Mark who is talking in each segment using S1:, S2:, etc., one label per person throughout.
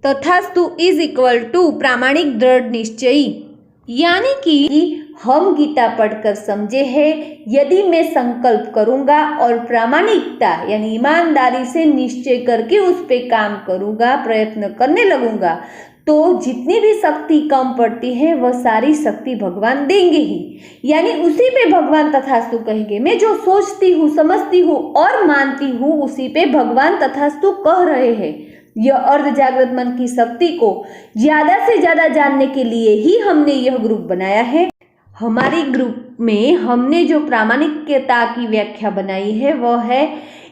S1: तथास्तु is equal to प्रामाणिक दृढ़ निश्चयी, यानी कि हम गीता पढ़कर समझे हैं, यदि मैं संकल्प करूंगा और प्रामाणिकता यानी ईमानदारी से निश्चय करके उस पे काम करूंगा, प्रयत्न करने लगूंगा, तो जितनी भी शक्ति कम पड़ती है वह सारी शक्ति भगवान देंगे ही, यानी उसी पे भगवान तथास्तु कहेंगे। मैं जो सोचती हूँ, समझती हूँ और मानती हूँ, उसी पे भगवान तथास्तु कह रहे हैं। यह अर्ध जागृत मन की शक्ति को ज्यादा से ज्यादा जानने के लिए ही हमने यह ग्रुप बनाया है। हमारे ग्रुप में हमने जो प्रामाणिकता की व्याख्या बनाई है वह है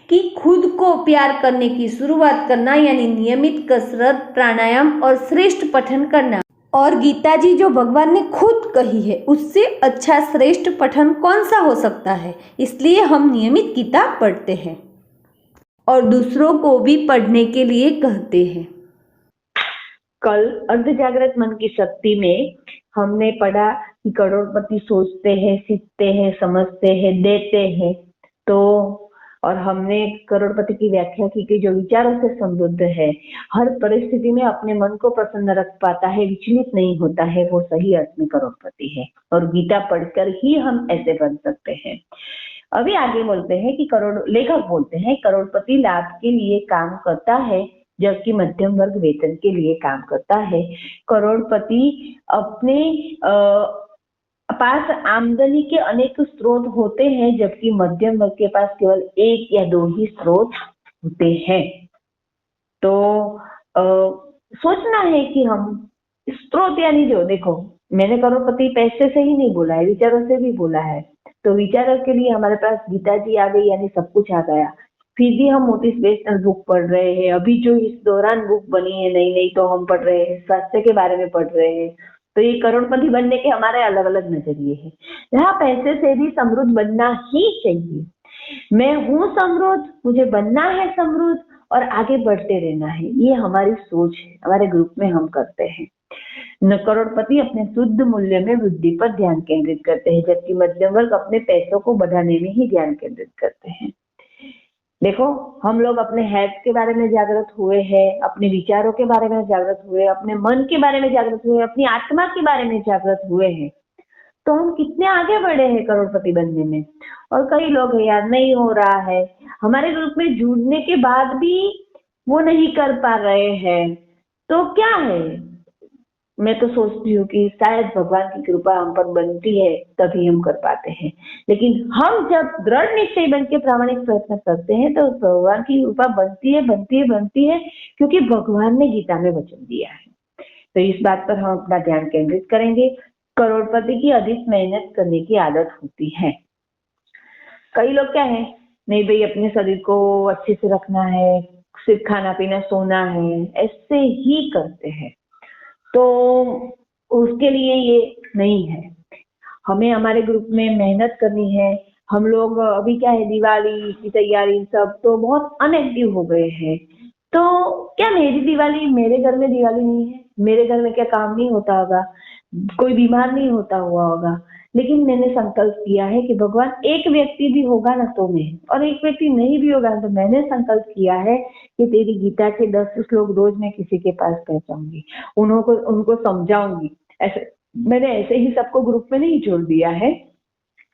S1: कि खुद को प्यार करने की शुरुआत करना, यानी नियमित कसरत, प्राणायाम और श्रेष्ठ पठन करना। और गीता जी जो भगवान ने खुद कही है, उससे अच्छा श्रेष्ठ पठन कौन सा हो सकता है। इसलिए हम नियमित गीता पढ़ते हैं और दूसरों को भी पढ़ने के लिए कहते हैं।
S2: कल अर्ध जागृत मन की शक्ति में हमने पढ़ा कि करोड़पति सोचते हैं, सीखते हैं, समझते हैं, देते हैं। तो और हमने करोड़पति की व्याख्या की कि जो विचारों से समृद्ध है, हर परिस्थिति में अपने मन को प्रसन्न रख पाता है, विचलित नहीं होता है, वो सही अर्थ में करोड़पति है। और गीता पढ़कर ही हम ऐसे बन सकते हैं। अभी आगे बोलते हैं कि लेखक बोलते हैं करोड़पति लाभ के लिए काम करता है, जबकि मध्यम वर्ग वेतन के लिए काम करता है। करोड़पति अपने पास आमदनी के अनेक स्रोत होते हैं, जबकि मध्यम वर्ग के पास केवल 1 या 2 ही स्रोत होते हैं। तो सोचना है कि हम स्रोत यानी जो, देखो मैंने करोड़पति पैसे से ही नहीं बोला है, विचारों से भी बोला है। तो विचारों के लिए हमारे पास गीता जी आ गई, यानी सब कुछ आ गया। फिर भी हम मोटिवेशनल बुक पढ़ रहे हैं। अभी जो इस दौरान बुक बनी है नई नई, तो हम पढ़ रहे हैं, स्वास्थ्य के बारे में पढ़ रहे हैं। तो ये करोड़पति बनने के हमारे अलग अलग नजरिए हैं। यहाँ पैसे से भी समृद्ध बनना ही चाहिए। मैं हूँ समृद्ध, मुझे बनना है समृद्ध और आगे बढ़ते रहना है, ये हमारी सोच है। हमारे ग्रुप में हम करते हैं। करोड़पति अपने शुद्ध मूल्य में वृद्धि पर ध्यान केंद्रित करते हैं, जबकि मध्यम वर्ग अपने पैसों को बढ़ाने में ही ध्यान केंद्रित करते हैं। देखो, हम लोग अपने हेल्थ के बारे में जागृत हुए हैं, अपने विचारों के बारे में जागृत हुए, अपने मन के बारे में जागृत हुए, अपनी आत्मा के बारे में जागृत हुए हैं। तो हम कितने आगे बढ़े हैं करोड़पति बनने में। और कई लोग हैं यार, नहीं हो रहा है, हमारे ग्रुप में जुड़ने के बाद भी वो नहीं कर पा रहे हैं। तो क्या है, मैं तो सोचती हूँ कि शायद भगवान की कृपा हम पर बनती है, तभी हम कर पाते हैं। लेकिन हम जब दृढ़ निश्चय बन के प्रामाणिक प्रयत्न करते हैं, तो भगवान की कृपा बनती है, बनती है, बनती है, क्योंकि भगवान ने गीता में वचन दिया है। तो इस बात पर हम अपना ध्यान केंद्रित करेंगे। करोड़पति की अधिक मेहनत करने की आदत होती है। कई लोग क्या है, नहीं भाई अपने शरीर को अच्छे से रखना है, सिर्फ खाना पीना सोना है, ऐसे ही करते हैं। तो उसके लिए ये नहीं है। हमें हमारे ग्रुप में मेहनत करनी है। हम लोग अभी क्या है, दिवाली की तैयारी सब तो बहुत अनएक्टिव हो गए हैं। तो क्या मेरी दिवाली, मेरे घर में दिवाली नहीं है, मेरे घर में क्या काम नहीं होता होगा, कोई बीमार नहीं होता हुआ होगा। लेकिन मैंने संकल्प किया है कि भगवान एक व्यक्ति भी होगा ना तो मैं, और एक व्यक्ति नहीं भी होगा तो मैंने संकल्प किया है कि तेरी गीता के 10 श्लोक रोज मैं किसी के पास पहुंचाऊंगी, उनको समझाऊंगी। ऐसे मैंने ऐसे ही सबको ग्रुप में नहीं जोड़ दिया है,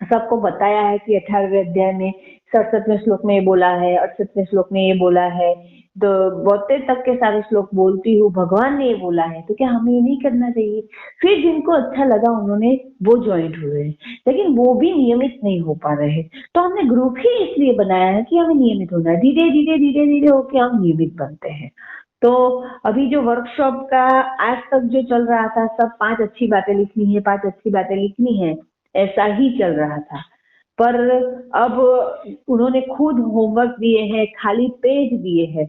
S2: सबको बताया है कि 18वें अध्याय में 67वें श्लोक में ये बोला है, 68वें श्लोक में ये बोला है, तो 72 तक के सारे श्लोक बोलती हूँ, भगवान ने ये बोला है। तो क्या हमें ये नहीं करना चाहिए? फिर जिनको अच्छा लगा उन्होंने वो ज्वाइंट हुए, लेकिन वो भी नियमित नहीं हो पा रहे। तो हमने ग्रुप ही इसलिए बनाया है कि हमें नियमित होना है। धीरे धीरे धीरे धीरे होके हम नियमित बनते हैं। तो अभी जो वर्कशॉप का आज तक जो चल रहा था, सब 5 अच्छी बातें लिखनी है, 5 अच्छी बातें लिखनी है, ऐसा ही चल रहा था। पर अब उन्होंने खुद होमवर्क दिए हैं, खाली पेज दिए हैं।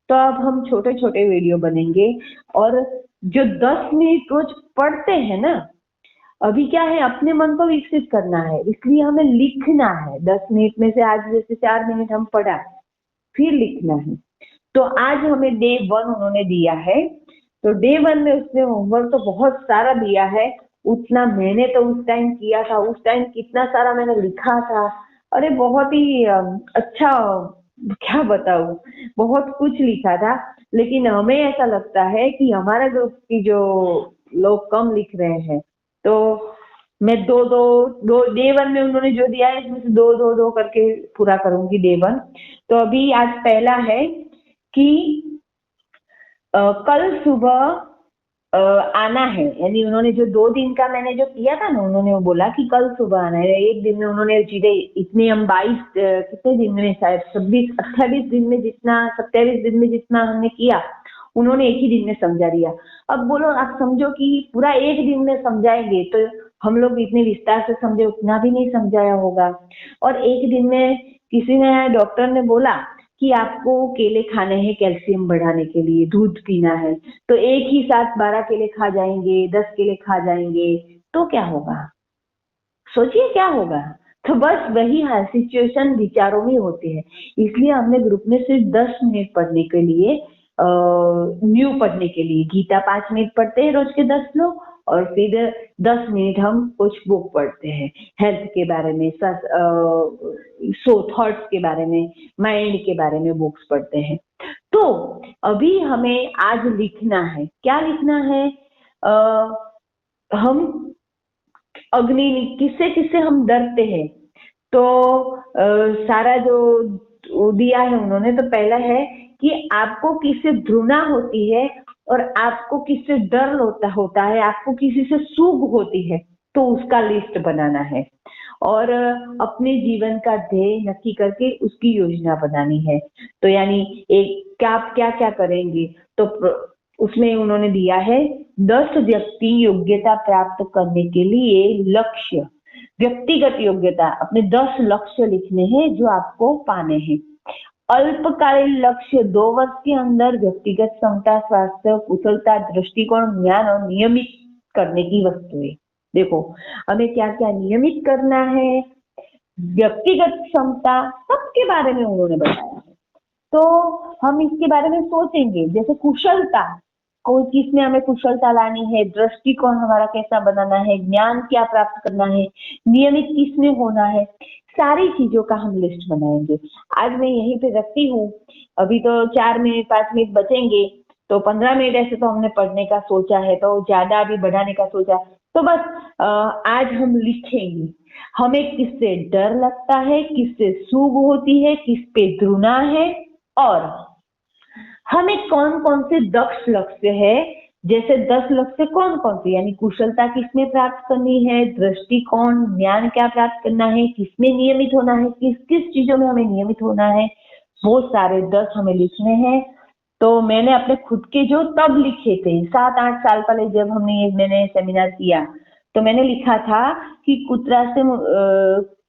S2: तो अब हम छोटे छोटे वीडियो बनेंगे, और जो 10 मिनट रोज पढ़ते हैं ना, अभी क्या है, अपने मन को विकसित करना है, इसलिए हमें लिखना है। 10 मिनट में से आज जैसे 4 मिनट हम पढ़ा, फिर लिखना है। तो आज हमें डे 1 उन्होंने दिया है। तो डे 1 में उसने होमवर्क तो बहुत सारा दिया है, उतना मैंने तो उस टाइम किया था। उस टाइम कितना सारा मैंने लिखा था, अरे बहुत ही अच्छा, क्या बताऊं, बहुत कुछ लिखा था। लेकिन हमें ऐसा लगता है कि हमारा ग्रुप की जो लोग कम लिख रहे हैं, तो मैं दो दो दो डे वन में उन्होंने जो दिया है इसमें से दो दो दो करके पूरा करूंगी डे वन। तो अभी आज पहला है कि कल सुबह आना है, यानी उन्होंने जो 2 दिन का मैंने जो किया था ना, उन्होंने वो बोला कि कल सुबह आना है। एक दिन में उन्होंने चीजें इतने हम 22 कितने दिन में, शायद 26 28 दिन में जितना, 27 दिन में जितना हमने किया, उन्होंने एक ही दिन में समझा दिया। अब बोलो आप समझो कि पूरा एक दिन में समझाएंगे तो हम लोग इतने विस्तार से समझे उतना भी नहीं समझाया होगा। और एक दिन में किसी ने, डॉक्टर ने बोला कि आपको केले खाने हैं कैल्शियम बढ़ाने के लिए, दूध पीना है, तो एक ही साथ 12 केले खा जाएंगे, 10 केले खा जाएंगे, तो क्या होगा? सोचिए क्या होगा। तो बस वही है, सिचुएशन विचारों में होते हैं। इसलिए हमने ग्रुप में सिर्फ 10 मिनट पढ़ने के लिए, न्यू पढ़ने के लिए गीता 5 मिनट पढ़ते हैं रोज के 10 लोग, और फिर 10 मिनट हम कुछ बुक पढ़ते हैं हेल्थ के बारे में, थॉट्स के बारे में, माइंड के बारे में बुक्स पढ़ते हैं। तो अभी हमें आज लिखना है, क्या लिखना है? हम अग्नि, किससे किससे हम डरते हैं, तो सारा जो दिया है उन्होंने, तो पहला है कि आपको किससे घृणा होती है और आपको किससे डर होता होता है, आपको किसी से सूग होती है, तो उसका लिस्ट बनाना है। और अपने जीवन का ध्येय नक्की करके उसकी योजना बनानी है। तो यानी एक क्या आप क्या क्या करेंगे, तो उसमें उन्होंने दिया है 10 व्यक्ति योग्यता प्राप्त करने के लिए लक्ष्य, व्यक्तिगत योग्यता, अपने 10 लक्ष्य लिखने हैं जो आपको पाने हैं। अल्पकालीन लक्ष्य 2 वर्ष के अंदर व्यक्तिगत क्षमता, स्वास्थ्य, कुशलता, दृष्टिकोण, ज्ञान और नियमित करने की वस्तुएं। देखो हमें क्या क्या नियमित करना है, व्यक्तिगत क्षमता, सबके बारे में उन्होंने बताया है। तो हम इसके बारे में सोचेंगे, जैसे कुशलता, कोई किसमें हमें कुशलता लानी है, दृष्टिकोण हमारा कैसा बनाना है, ज्ञान क्या प्राप्त करना है, नियमित किसमें होना है, सारी चीजों का हम लिस्ट बनाएंगे। आज मैं यहीं पे रखती हूँ, अभी तो 4 मिनट 5 मिनट बचेंगे, तो 15 मिनट ऐसे तो हमने पढ़ने का सोचा है, तो ज्यादा अभी बढ़ाने का सोचा है। तो बस आज हम लिखेंगे हमें किससे डर लगता है, किससे सूग होती है, किस पे घृणा है, और हमें कौन कौन से दक्ष लक्ष्य है, जैसे 10 लक्ष्य कौन कौन से, यानी कुशलता किसमें प्राप्त करनी है, दृष्टिकोण, ज्ञान क्या प्राप्त करना है, किसमें नियमित होना है, किस किस चीजों में हमें नियमित होना है, वो सारे 10 हमें लिखने हैं। तो मैंने अपने खुद के जो तब लिखे थे 7-8 साल पहले, जब मैंने सेमिनार किया, तो मैंने लिखा था कि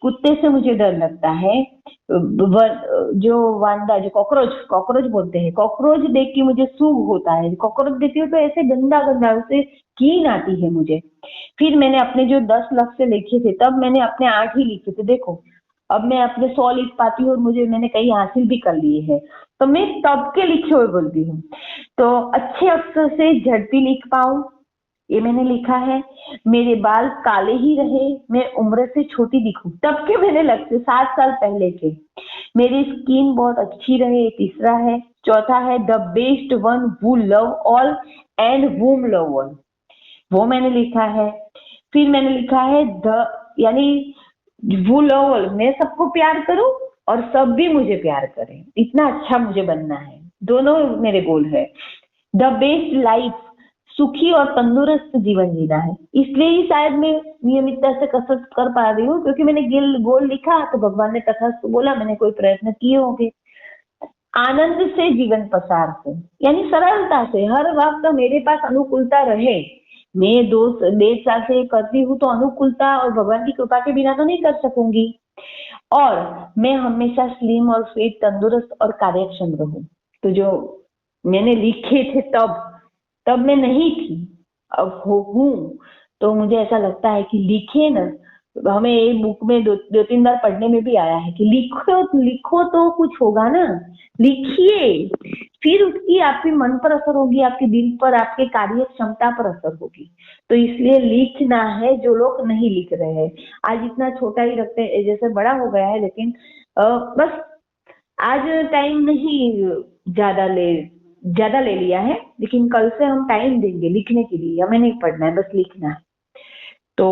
S2: कुत्ते से मुझे डर लगता है, जो वांदा, जो कॉकरोच कॉकरोच बोलते हैं, कॉकरोच देख के मुझे सूग होता है, कॉकरोच देखती हूँ तो ऐसे गंदा गंदा, उससे कीन आती है मुझे। फिर मैंने अपने जो 10 लक्ष्य लिखे थे, तब मैंने अपने 8 ही लिखे थे। देखो अब मैं अपने 100 लिख पाती हूँ, और मैंने कई हासिल भी कर लिए हैं। तो मैं तब के लिखे हुए बोलती हूँ। तो अच्छे अक्षर से झड़ती लिख पाऊं, ये मैंने लिखा है। मेरे बाल काले ही रहे, मैं उम्र से छोटी दिखूं, तब के मैंने लक्ष्य 7 साल पहले के। मेरी स्किन बहुत अच्छी रहे, तीसरा है। चौथा है the best one who love all and whom love all, वो मैंने लिखा है। फिर मैंने लिखा है द, यानी वो लव ऑल, मैं सबको प्यार करूं और सब भी मुझे प्यार करें, इतना अच्छा मुझे बनना है। दोनों मेरे गोल है। द बेस्ट लाइफ, सुखी और तंदुरुस्त जीवन जीना है। इसलिए ही शायद मैं नियमितता से कसरत कर पा रही हूँ, क्योंकि मैंने गोल लिखा तो भगवान ने तथास्तु बोला, मैंने कोई प्रयत्न किए होंगे। आनंद से जीवन पसार हो, यानी सरलता से, हर वक्त मेरे पास अनुकूलता रहे। मैं 2 1.5 साल से करती हूँ, तो अनुकूलता और भगवान की कृपा के बिना तो नहीं कर सकूंगी। और मैं हमेशा स्लिम और फिट, तंदुरुस्त और कार्यक्षम रहूं। तो जो मैंने लिखे थे तब मैं नहीं थी, अब हूँ। तो मुझे ऐसा लगता है कि लिखे ना, हमें ये बुक में 2-3 बार पढ़ने में भी आया है कि लिखो तो कुछ होगा ना, लिखिए, फिर उसकी आपके मन पर असर होगी, आपके दिल पर, आपके कार्य क्षमता पर असर होगी। तो इसलिए लिखना है, जो लोग नहीं लिख रहे हैं। आज इतना छोटा ही रखते हैं, जैसे बड़ा हो गया है, लेकिन बस आज टाइम नहीं ज्यादा ज्यादा ले लिया है, लेकिन कल से हम टाइम देंगे लिखने के लिए, हमें नहीं पढ़ना है, बस लिखना है। तो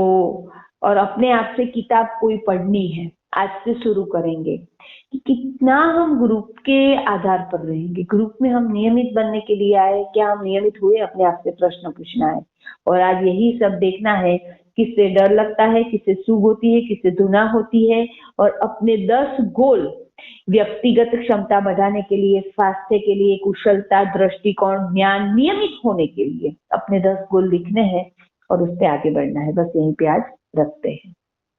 S2: और अपने आप से किताब कोई पढ़नी है, आज से शुरू करेंगे कि कितना हम ग्रुप के आधार पर रहेंगे, ग्रुप में हम नियमित बनने के लिए आए, क्या हम नियमित हुए, अपने आप से प्रश्न पूछना है। और आज यही सब देखना है, किससे डर लगता है, किससे सूग होती है, किससे धुना होती है, और अपने 10 गोल व्यक्तिगत क्षमता बढ़ाने के लिए, स्वास्थ्य के लिए, कुशलता, दृष्टिकोण, ज्ञान, नियमित होने के लिए अपने 10 गोल लिखने हैं और उस पे आगे बढ़ना है। बस यहीं पे आज रखते हैं।